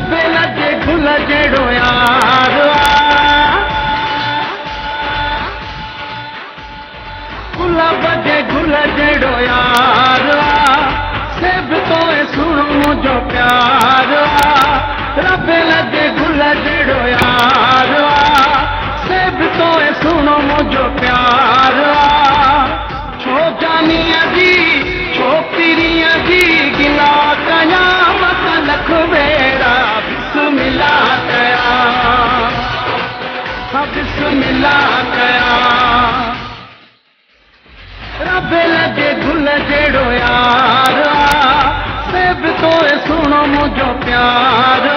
रब लगे गुल जहिड़ो यार गुलाब जे गुल जहिड़ो यार सेब तो सुणो मुंहिंजो प्यार रब लगे गुल जहिड़ो यार सेब तो सुणो मुंहिंजो प्यार छो जानीअ जी छो पीरीअ जी गिला कयां मत लख भेरा बिस्मिल्लाह कयां बिस्मिल्लाह कयां रब लगे गुल जहिड़ो यार सेब तो सुणो मुंहिंजो प्यार